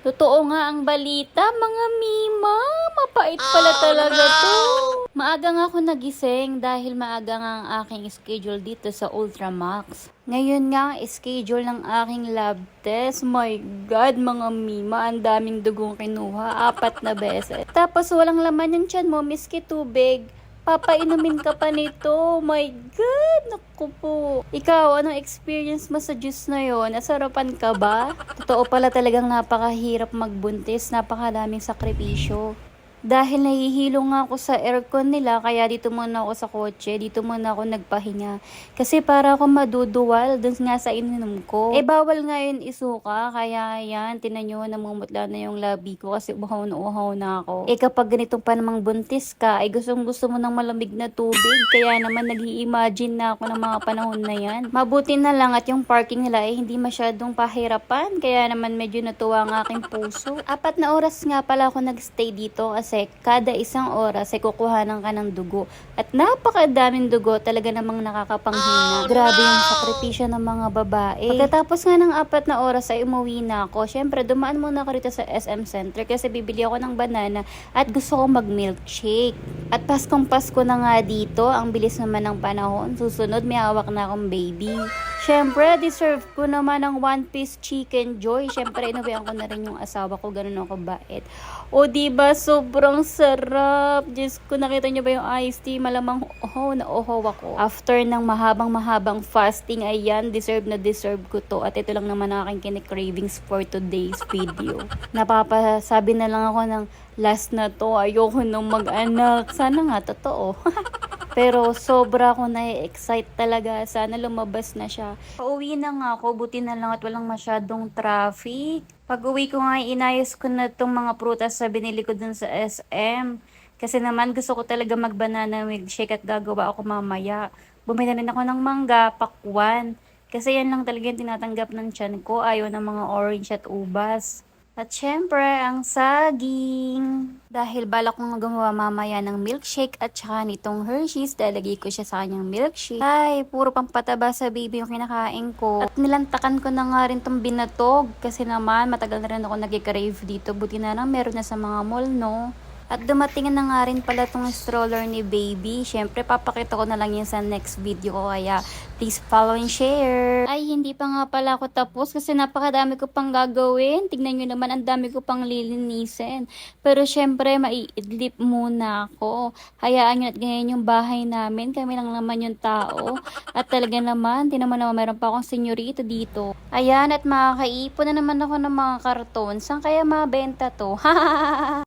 Totoo nga ang balita, mga Mima. Mapait pala talaga to. Maaga nga ako nagising dahil maaga nga ang aking schedule dito sa Ultramax. Ngayon nga ang schedule ng aking lab test. My God, mga Mima, ang daming dugong kinuha. 4 na beses. Tapos walang laman yung tiyan mo, miski tubig. Papainumin ka pa nito. My God, naku po. Ikaw, anong experience mo sa juice na yon? Nasarapan ka ba? Totoo pala talagang napakahirap magbuntis. Napakadaming sakripisyo. Dahil nahihilo nga ako sa aircon nila, kaya dito muna ako sa kotse, dito muna ako nagpahinga. Kasi para ako maduduwal dun nga sa ininom ko. Eh bawal nga yun isuka, kaya yan, tinan nyo, namumutla na yung labi ko kasi uhaw na ako. Eh kapag ganitong pa namang buntis ka, ay gustong gusto mo ng malamig na tubig, kaya naman nag-i-imagine na ako ng mga panahon na yan. Mabuti na lang at yung parking nila ay hindi masyadong pahirapan, kaya naman medyo natuwa ang aking puso. 4 na oras nga pala ako nagstay dito kasi kada isang oras ay kukuhanan ka ng dugo. At napakadaming dugo, talaga namang nakakapanghina. Grabe yung sakripisyo ng mga babae. Pagkatapos nga ng 4 na oras ay umuwi na ako. Syempre, dumaan muna ako rito sa SM Center kasi bibili ako ng banana at gusto ko mag-milkshake. At Paskong Pasko na nga dito, ang bilis naman ng panahon. Susunod, may hawak na akong baby. Syempre, deserve ko naman ng 1-piece chicken joy. Syempre, inuwihan ko na rin yung asawa ko. Ganun ako bait. O, diba? Sobrang sarap. Diyos ko, nakita nyo ba yung iced tea? Malamang na ako. After ng mahabang fasting, ayan, deserve na deserve ko to. At ito lang naman ang aking kine-cravings for today's video. Napapasabi na lang ako ng last na to. Ayoko nung mag-anak. Sana nga, totoo. Pero sobra ako na-excite talaga. Sana lumabas na siya. Pauwi na nga ako. Buti na lang at walang masyadong traffic. Pag uwi ko nga, inayos ko na itong mga prutas sa binili ko dun sa SM. Kasi naman gusto ko talaga mag-banana milkshake at gagawa ako mamaya. Bumili rin ako ng mangga, pakwan. Kasi yan lang talaga yung tinatanggap ng tiyan ko. Ayaw ng mga orange at ubas. At syempre, ang saging. Dahil balak kong gumawa mamaya ng milkshake at saka nitong Hershey's, lalagay ko siya sa kanyang milkshake. Ay, puro pampataba sa baby yung kinakain ko. At nilantakan ko na nga rin tong binatog. Kasi naman, matagal na rin ako nag-crave dito. Buti na lang, meron na sa mga mall, no? At dumating na nga rin pala tong stroller ni baby. Syempre, papakita ko na lang yun sa next video ko. Kaya, please follow and share. Ay, hindi pa nga pala ako tapos kasi napakadami ko pang gagawin. Tignan nyo naman, ang dami ko pang lilinisin. Pero syempre, maiidlip muna ako. Hayaan nyo at ganyan yung bahay namin. Kami lang naman yung tao. At talaga naman, naman meron pa akong senyorito dito. Ayan, at makakaipon na naman ako ng mga karton. Saan kaya mabenta to?